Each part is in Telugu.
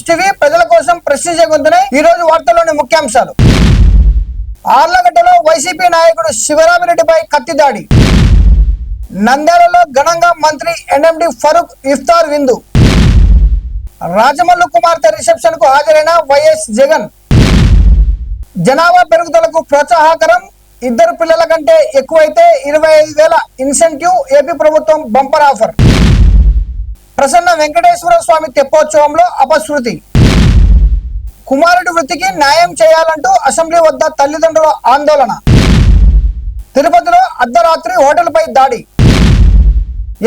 టీవీ ప్రజల కోసం ప్రశ్నించే గొంతునే ఈ రోజు వార్తల్లోని ముఖ్యాంశాలు. ఆర్లగడ్డలో వైసీపీ నాయకుడు శివరామిరెడ్డిపై కత్తి దాడి. నంద్యాలలో ఘనంగా మంత్రి ఎన్ఎండి ఫరూక్ ఇఫ్తార్ విందు. రాజమల్లు కుమార్తె రిసెప్షన్ కు హాజరైన వైఎస్ జగన్. జనాభా పెరుగుదలకు ప్రోత్సాహకరం. 2 పిల్లల కంటే ఎక్కువైతే 25,000 ఇన్సెంటివ్. ఏపీ ప్రభుత్వం బంపర్ ఆఫర్. ప్రసన్న వెంకటేశ్వర స్వామి తెప్పోత్సవంలో అపశృతి. కుమారుడి వృత్తికి న్యాయం చేయాలంటూ అసెంబ్లీ వద్ద తల్లిదండ్రుల ఆందోళన. తిరుపతిలో అర్ధరాత్రి హోటల్పై దాడి.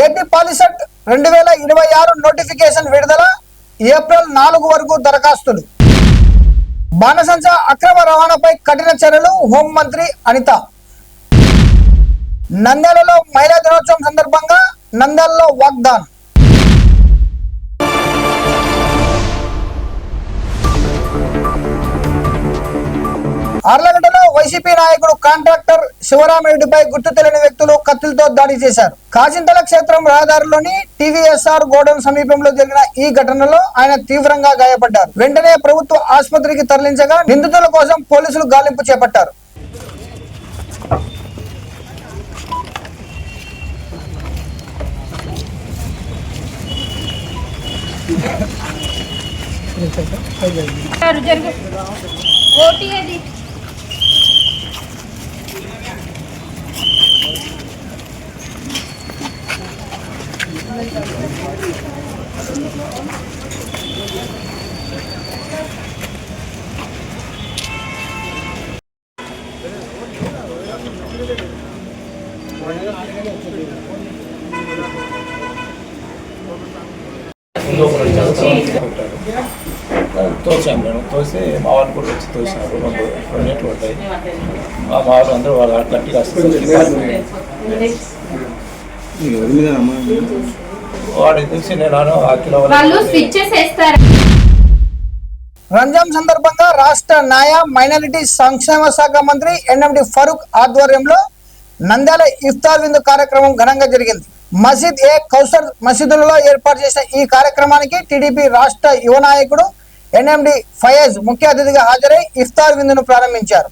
ఏపీ పాలిసెట్ 2026 నోటిఫికేషన్ విడుదల. ఏప్రిల్ 4 వరకు దరఖాస్తులు. బాణసంచ అక్రమ రవాణాపై కఠిన చర్యలు. హోంమంత్రి అనిత. నంద్యాలలో మహిళా దినోత్సవం సందర్భంగా నంద్యాలలో వాగ్దాన్. ఆర్లగడ్డలో వైసీపీ నాయకుడు కాంట్రాక్టర్ శివరామిరెడ్డిపై గుర్తు తెలియని వ్యక్తులు కత్తులతో దాడి చేశారు. కాచింతల క్షేత్రం రహదారిలోని టీవీఎస్ఆర్ గోడౌన్ సమీపంలో జరిగిన ఈ ఘటనలో ఆయన తీవ్రంగా గాయపడ్డారు. వెంటనే ప్రభుత్వ ఆసుపత్రికి తరలించగా నిందితుల కోసం పోలీసులు గాలింపు చేపట్టారు. తోసాము. మేము తోసి మా వాళ్ళు కూడా వచ్చి తోసినారు. 2 నెట్లు ఉంటాయి. మా వాళ్ళు అందరూ వాళ్ళు గట్టిగా వాడు తెలిసి నేను ఆ కిలో. రంజాన్ సందర్భంగా రాష్ట్ర న్యాయ మైనారిటీ సంక్షేమ శాఖ మంత్రి ఎన్ఎండి ఫరూక్ ఆధ్వర్యంలో నంద్యాల ఇఫ్తార్ విందు కార్యక్రమం ఘనంగా జరిగింది. మసీద్ ఏ కౌసర్ మసీదులలో ఏర్పాటు చేసిన ఈ కార్యక్రమానికి టీడీపీ రాష్ట్ర యువ నాయకుడు ఎన్ఎండి ఫయాజ్ ముఖ్య అతిథిగా హాజరై ఇఫ్తార్ విందును ప్రారంభించారు.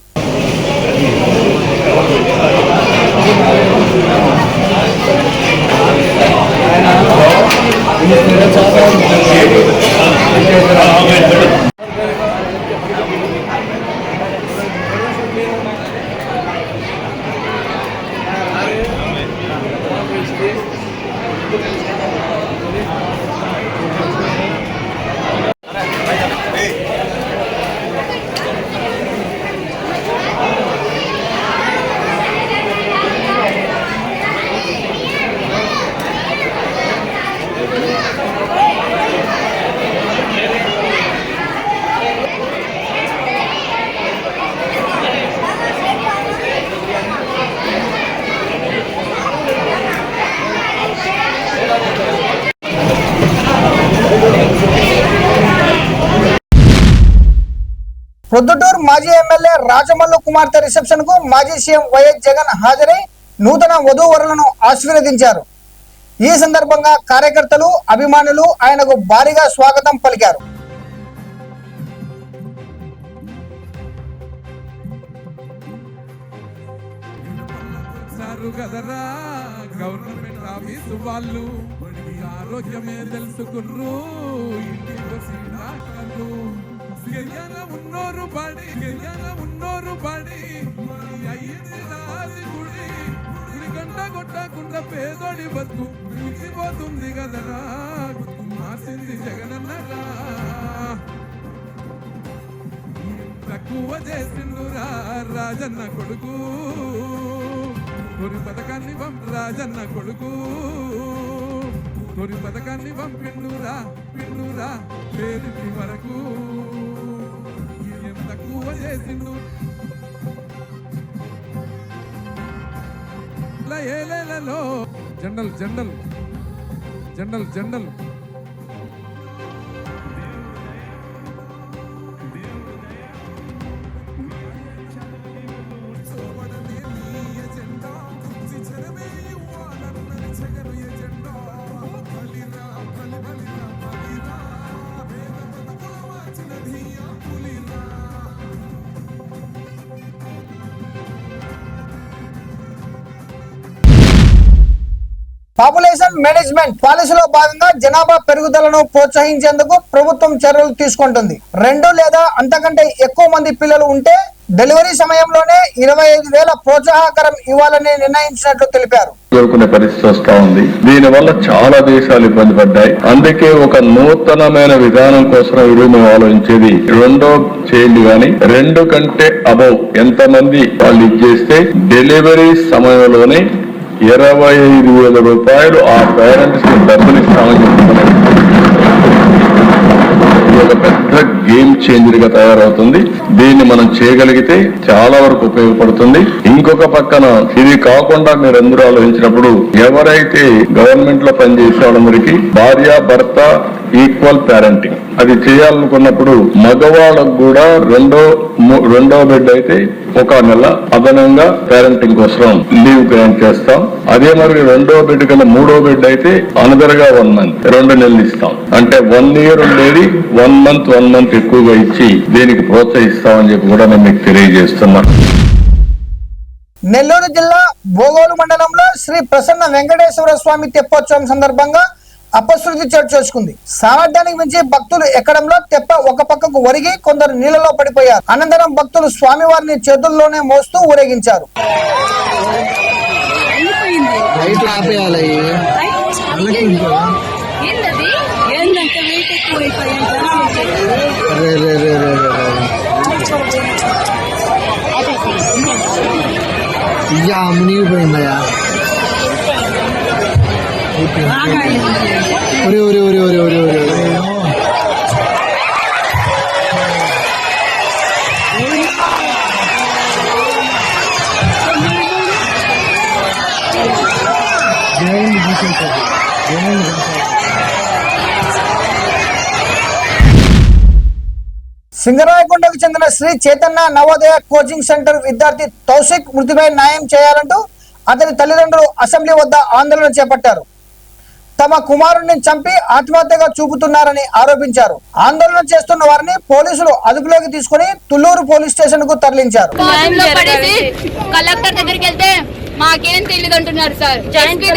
ప్రొద్దుటూరు మాజీ ఎమ్మెల్యే రాజమల్లు కుమార్తె రిసెప్షన్ కు మాజీ సీఎం వైఎస్ జగన్ హాజరై నూతన వధూవరులను ఆశీర్వదించారు. ఈ సందర్భంగా కార్యకర్తలు, అభిమానులు ఆయనకు భారీగా స్వాగతం పలికారు. గవర్నమెంట్ ఆఫీసు వాళ్ళు ఆరోగ్యమే తెలుసుకుర్రు. ఉన్నోరు బడి గంట కొట్టకుండా పేదోడి బతుకు మిగిలిపోతుంది కదరా. మార్చింది జగనన్నరా. తక్కువ చేసిండురా రాజన్న కొడుకు. తొలి పథకాన్ని రాజన్న కొడుకు. తొలి పథకాన్ని పంపిండురా పేరుకి వరకు. తక్కువ చేసిండు ఏలేలలో general general general general population management పాలసీలో భాగంగా జనాభా పెరుగుదలను ప్రోత్సహించేందుకు ప్రభుత్వం చర్యలు తీసుకుంటుంది. 2 లేదా అంతకంటే ఎక్కువ మంది పిల్లలు ఉంటే డెలివరీ సమయంలోనే 25,000 ప్రోత్సాహకరం ఇవ్వాలని నిర్ణయించినట్లు తెలిపారు. కోరుకునే పరిస్థితి వస్తా ఉంది. దీని వల్ల చాలా దేశాలు ఇబ్బంది పడ్డాయి. అందుకే ఒక నూతనమైన విధానం కోసం ఈరోజు మేము ఆలోచించేది 2వ చైల్డ్ గాని 2 కంటే అబౌవ్ ఎంతమంది వాళ్ళు ఇచ్చేస్తే డెలివరీ సమయంలోనే 25,000 రూపాయలు ఆ పేరెంట్స్ కి డబ్బులు ఇస్తామని చెప్తున్నారు. ఇది ఒక పెద్ద గేమ్ చేంజర్ గా తయారవుతుంది. దీన్ని మనం చేయగలిగితే చాలా వరకు ఉపయోగపడుతుంది. ఇంకొక పక్కన ఇది కాకుండా మీరు అందరూ ఆలోచించినప్పుడు ఎవరైతే గవర్నమెంట్ లో పనిచేసే వాళ్ళందరికీ భార్య భర్త ఈక్వల్ పేరెంటింగ్ అది చేయాలనుకున్నప్పుడు మగవాళ్ళకు కూడా రెండో బిడ్డ అయితే 1 నెల అదనంగా పేరెంటింగ్ కోసం లీవ్ గ్రాంట్ చేస్తాం. అదే మరి 2వ బిడ్డ కన్నా 3వ బిడ్డ అయితే అనదర్ గా 1 మంత్ 2 నెలలు ఇస్తాం. అంటే 1 ఇయర్ ఉండేది 1 మంత్ ఎక్కువగా ఇచ్చి దీనికి ప్రోత్సహిస్తామని చెప్పి కూడా నేను మీకు తెలియజేస్తున్నాను. నెల్లూరు జిల్లా బోగోలు మండలంలో శ్రీ ప్రసన్న వెంకటేశ్వర స్వామి తెప్పోత్సవం సందర్భంగా అపశృతి చోటు చేసుకుంది. సామర్థ్యానికి మించి భక్తులు ఎక్కడంలో తెప్ప ఒక పక్కకు ఒరిగి కొందరు నీళ్లలో పడిపోయారు. అనంతరం భక్తులు స్వామివారిని చేతుల్లోనే మోస్తూ ఊరేగించారు. మునిగిపోయిందయా సింగరాయకొండకు చెందిన శ్రీ చైతన్య నవోదయ కోచింగ్ సెంటర్ విద్యార్థి తౌసిక్ మృతిపై న్యాయం చేయాలంటూ అతని తల్లిదండ్రులు అసెంబ్లీ వద్ద ఆందోళన చేపట్టారు. తమ కుమారుడిని చంపి ఆత్మహత్యగా చూపుతున్నారని ఆరోపించారు. ఆందోళన చేస్తున్న వారిని పోలీసులు అదుపులోకి తీసుకుని తుళ్లూరు పోలీస్ స్టేషన్ కు తరలించారు. కలెక్టర్ దగ్గరికి వెళ్తే మాకేం తెలియదు అంటున్నారు సార్. ఎస్పీ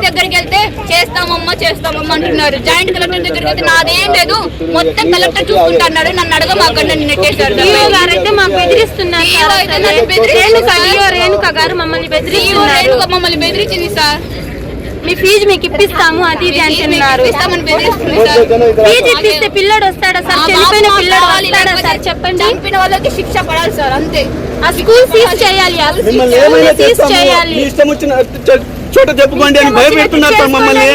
దగ్గరికి వెళ్తే చేస్తామమ్మా అంటున్నారు. జాయింట్ కలెక్టర్ దగ్గరికి వెళ్తే నాదేం లేదు మొత్తం కలెక్టర్ చూసుకుంటున్నాడు. నన్ను అడగమాకండి నన్ను నెట్టేశారు. మాకు బెదిరిస్తున్నారు. మమ్మల్ని బెదిరించింది సార్. మీ ఫీజు మీకు ఇప్పిస్తాము అది ఇది అంటున్నారు. ఫీజు ఇప్పిస్తే పిల్లడు వస్తాడా సార్? చనిపోయిన పిల్లడు వస్తాడా సార్? చెప్పండి. చనిపోయిన వాళ్ళకి శిక్ష పడాలి సార్ అంతే. ఆ స్కూల్ సీజ్ చేయాలి. ఇష్టం వచ్చిన చోట చెప్పుకోండి అని భయపెడుతున్నారు సార్ మమ్మల్ని.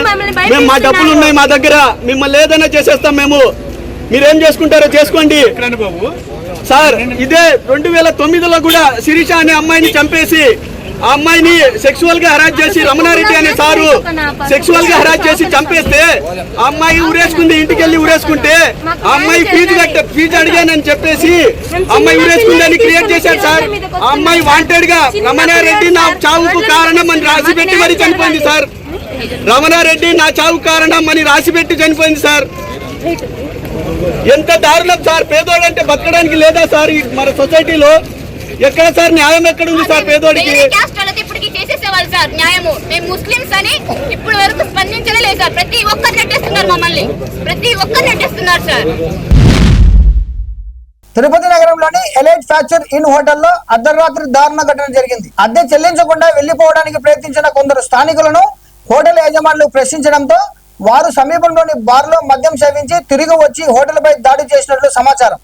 మేము మా డబ్బులు ఉన్నాయి మా దగ్గర, మిమ్మల్ని ఏదైనా చేసేస్తాం మేము. మీరేం చేసుకుంటారో చేసుకోండి సార్. ఇదే 2009లో కూడా శిరీష అనే అమ్మాయిని చంపేసి ఆ అమ్మాయిని సెక్సువల్ గా హరాస్ చేసి రమణారెడ్డి అనే సారు సెక్సువల్ గా హరాస్ చేసి చంపేస్తే ఆ అమ్మాయి ఊరేసుకుంది. ఇంటికి వెళ్ళి ఊరేసుకుంటే ఆ అమ్మాయి ఫీజు అడిగానని చెప్పేసి అమ్మాయి ఊరేసుకుంది అని క్రియేట్ చేశారు సార్. ఆ అమ్మాయి వాంటెడ్ గా రమణారెడ్డి నా చావుకు కారణం అని రాసిపెట్టి మరి చనిపోయింది సార్. రమణారెడ్డి నా చావుకు కారణం అని రాసిపెట్టి చనిపోయింది సార్. ఎంత దారుణం సార్. పేదోడంటే బతకడానికి లేదా సార్ మన సొసైటీలో? ఎక్కడ సార్ న్యాయం ఎక్కడ ఉంది సార్ పేదోడికి? ఇప్పటికి చేసేసేవాళ్ళు సార్ న్యాయము. మేము ముస్లింస్ అని ఇప్పుడు వరకు స్పందించలేదు సార్. ప్రతి ఒక్కరు నెట్టేస్తున్నారు మమ్మల్ని, ప్రతి ఒక్కరు నెట్టేస్తున్నారు సార్. తిరుపతి నగరంలోని ఎలైట్ ఫ్యాక్చర్ ఇన్ హోటల్లో అర్ధరాత్రి దారుణ ఘటన జరిగింది. అద్దె చెల్లించకుండా వెళ్లిపోవడానికి ప్రయత్నించిన కొందరు స్థానికులను హోటల్ యజమానులు ప్రశ్నించడంతో వారు సమీపంలోని బార్లో మద్యం సేవించి తిరిగి వచ్చి హోటల్ పై దాడి చేసినట్లు సమాచారం.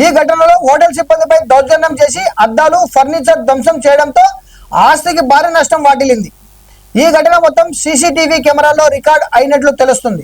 ఈ ఘటనలో హోటల్ సిబ్బందిపై దౌర్జన్యం చేసి అద్దాలు ఫర్నిచర్ ధ్వంసం చేయడంతో ఆస్తికి భారీ నష్టం వాటిల్లింది. ఈ ఘటన మొత్తం సీసీటీవీ కెమెరాల్లో రికార్డ్ అయినట్లు తెలుస్తుంది.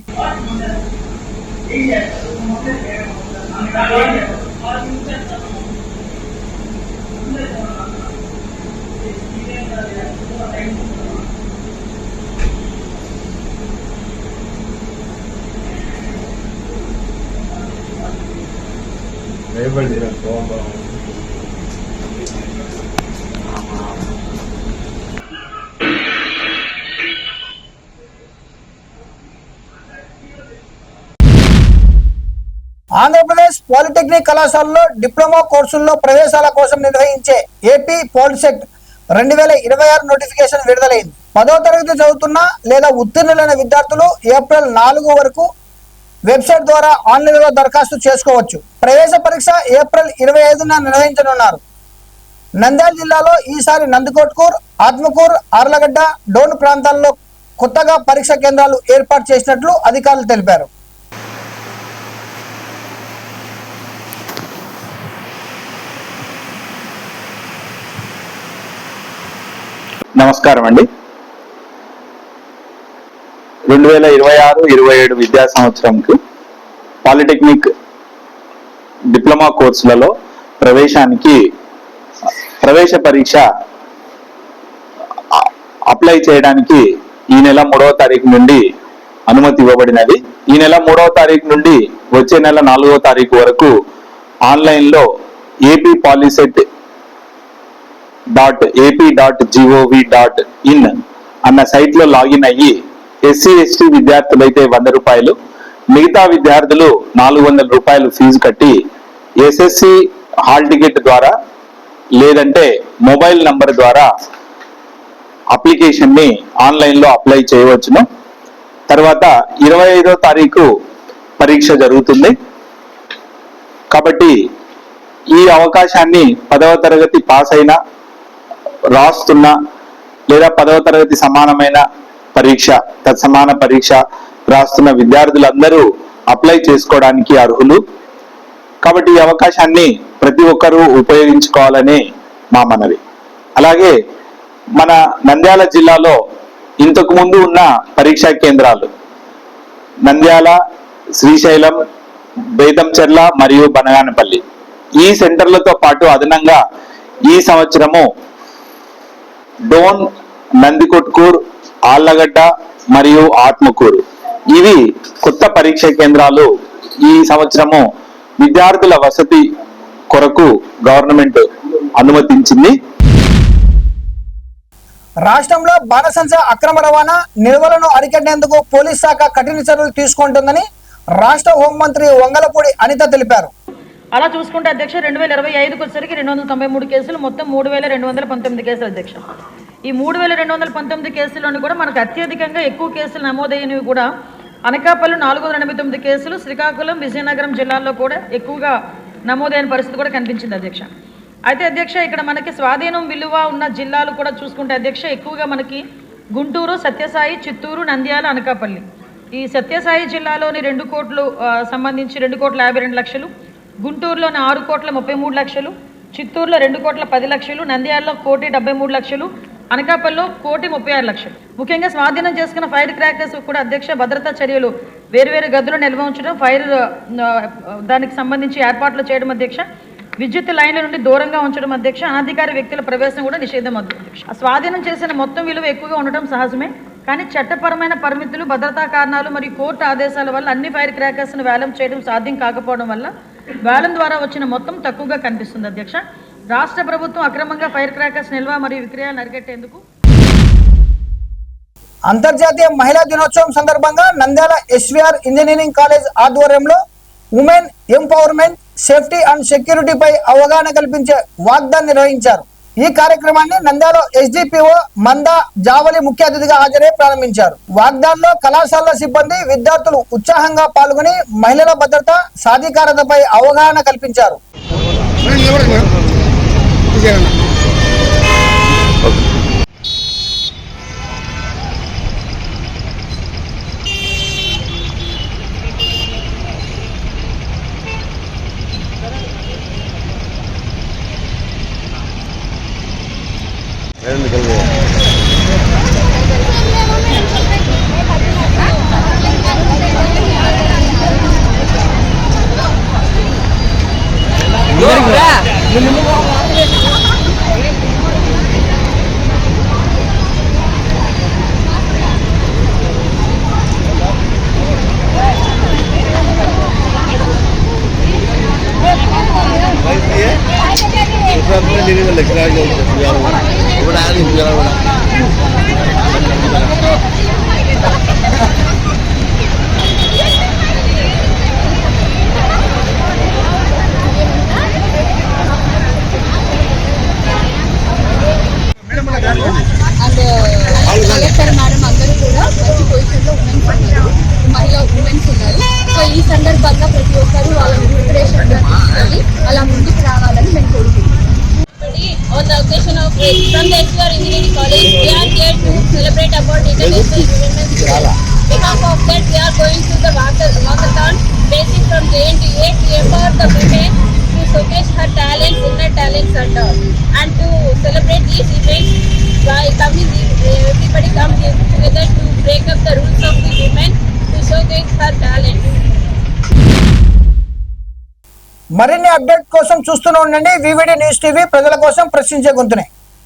ఆంధ్రప్రదేశ్ పాలిటెక్నిక్ కళాశాలలో డిప్లొమా కోర్సుల్లో ప్రవేశాల కోసం నిర్వహించే ఏపీ పాలిసెట్ 2026 నోటిఫికేషన్ విడుదలైంది. 10వ తరగతి చదువుతున్న లేదా ఉత్తీర్ణులైన విద్యార్థులు ఏప్రిల్ 4 వరకు వెబ్సైట్ ద్వారా ఆన్లైన్లో దరఖాస్తు చేసుకోవచ్చు. ప్రవేశ పరీక్ష ఏప్రిల్ 25న నిర్వహించనున్నారు. నంద్యాల జిల్లాలో ఈసారి నందికొట్కూర్, ఆత్మకూర్, ఆర్లగడ్డ, డోన్ ప్రాంతాల్లో కొత్తగా పరీక్ష కేంద్రాలు ఏర్పాటు చేసినట్లు అధికారులు తెలిపారు. నమస్కారం అండి. 2026-27 విద్యా సంవత్సరంకి పాలిటెక్నిక్ డిప్లొమా కోర్సులలో ప్రవేశానికి ప్రవేశ పరీక్ష అప్లై చేయడానికి ఈ నెల 3వ తారీఖు నుండి అనుమతి ఇవ్వబడినది. ఈ నెల 3వ తారీఖు నుండి వచ్చే నెల 4వ తారీఖు వరకు ఆన్లైన్లో ap.poliset.ap.gov.in అన్న సైట్లో లాగిన్ అయ్యి SC/ST విద్యార్థులైతే 100 రూపాయలు, మిగతా విద్యార్థులు 400 రూపాయలు ఫీజు కట్టి SSC హాల్ టికెట్ ద్వారా లేదంటే మొబైల్ నంబర్ ద్వారా అప్లికేషన్ ని ఆన్లైన్ లో అప్లై చేయవచ్చును. తర్వాత 25వ తారీఖు పరీక్ష జరుగుతుంది. కాబట్టి ఈ అవకాశాన్ని 10వ తరగతి పాస్ అయినా, రాస్తున్నా లేదా 10వ తరగతి సమానమైన పరీక్ష, తత్సమాన పరీక్ష రాస్తున్న విద్యార్థులందరూ అప్లై చేసుకోవడానికి అర్హులు. కాబట్టి ఈ అవకాశాన్ని ప్రతి ఒక్కరూ ఉపయోగించుకోవాలని మా మనవి. అలాగే మన నంద్యాల జిల్లాలో ఇంతకు ముందు ఉన్న పరీక్షా కేంద్రాలు నంద్యాల, శ్రీశైలం, బేతంచెర్ల మరియు బనగానపల్లి ఈ సెంటర్లతో పాటు అదనంగా ఈ సంవత్సరము డోన్, నందికొట్కూర్, ఆళ్లగడ్డ మరియు ఆత్మకూరు ఇవి కొత్త పరీక్షా కేంద్రాలు ఈ సంవత్సరము విద్యార్థుల వసతి కొరకు గవర్నమెంట్ అనుమతించింది. రాష్ట్రంలో బాణసంచ అక్రమ రవాణా నిల్వలను అరికట్టేందుకు పోలీస్ శాఖ కఠిన చర్యలు తీసుకుంటుందని రాష్ట్ర హోంమంత్రి వంగలపూడి అనిత తెలిపారు. అలా చూసుకుంటే అధ్యక్ష 2025కి వచ్చేసరికి 293 కేసులు, మొత్తం 3219 కేసులు అధ్యక్ష. ఈ 3219 కేసుల్లోని కూడా మనకు అత్యధికంగా ఎక్కువ కేసులు నమోదైనవి కూడా అనకాపల్లి 489 కేసులు, శ్రీకాకుళం, విజయనగరం జిల్లాల్లో కూడా ఎక్కువగా నమోదైన పరిస్థితి కూడా కనిపించింది అధ్యక్ష. అయితే అధ్యక్ష ఇక్కడ మనకి స్వాధీనం విలువ ఉన్న జిల్లాలు కూడా చూసుకుంటే అధ్యక్ష ఎక్కువగా మనకి గుంటూరు, సత్యసాయి, చిత్తూరు, నంద్యాల, అనకాపల్లి. ఈ సత్యసాయి జిల్లాలోని 2 కోట్లు సంబంధించి 2,52,00,000, గుంటూరులోని 6,33,00,000, చిత్తూరులో 2,10,00,000, నంద్యాలలో 1,73,00,000, అనకాపల్లిలో 1,36,00,000. ముఖ్యంగా స్వాధీనం చేసుకున్న ఫైర్ క్రాకర్స్ కూడా అధ్యక్ష భద్రతా చర్యలు వేరువేరు గదులు నిల్వ ఉంచడం, ఫైర్ దానికి సంబంధించి ఏర్పాట్లు చేయడం అధ్యక్ష, విద్యుత్ లైన్ల నుండి దూరంగా ఉంచడం అధ్యక్ష, అనధికార వ్యక్తుల ప్రవేశం కూడా నిషేధం అధ్యక్ష. స్వాధీనం చేసిన మొత్తం విలువ ఎక్కువగా ఉండటం సహజమే, కానీ చట్టపరమైన పరిమితులు, భద్రతా కారణాలు మరియు కోర్టు ఆదేశాల వల్ల అన్ని ఫైర్ క్రాకర్స్ను వేలం చేయడం సాధ్యం కాకపోవడం వల్ల వేలం ద్వారా వచ్చిన మొత్తం తక్కువగా కనిపిస్తుంది అధ్యక్ష. రాష్ట్ర ప్రభుత్వం అక్రమంగా ఫైర్ క్రాకర్స్ నిల్వ మరియు విక్రయాలను అరికట్టేందుకు అంతర్జాతీయ మహిళా దినోత్సవం సందర్భంగా నంద్యాల SVR ఇంజనీరింగ్ కాలేజ్ ఆధ్వర్యంలో ఉమెన్ ఎంపవర్మెంట్, సేఫ్టీ అండ్ సెక్యూరిటీపై అవగాహన కల్పించే వాగ్దాన్ నిర్వహించారు. ఈ కార్యక్రమాన్ని నంద్యాల SDPO మందా జావలి ముఖ్య అతిథిగా హాజరై ప్రారంభించారు. వాగ్దాన్లో కళాశాల సిబ్బంది, విద్యార్థులు ఉత్సాహంగా పాల్గొని మహిళల భద్రత, సాధికారతపై అవగాహన కల్పించారు. డైరెక్టర్ మేడం అందరూ కూడా మంచి పొజిషన్లో ఉమెన్స్ ఉన్నారు. సో ఈ సందర్భంగా ప్రతి ఒక్కరూ వాళ్ళ ఇన్స్పిరేషన్గా తీసుకొని అలా ముందుకు రావాలని మేము కోరుకుంటున్నాం. On the occasion of from the SR Engineering College, we are here to celebrate about International Women's Day. Because of that, we are going to the walkathon, basic from JN to A to empower the women to showcase her talents, inner talents and all. And to celebrate these events by coming, everybody come together to break up the rules of the women to showcase her talents. మరిన్ని అప్డేట్ కోసం చూస్తూనే ఉండండి వివిడి న్యూస్ టీవీ, ప్రజల కోసం ప్రశ్నించే గొంతునే.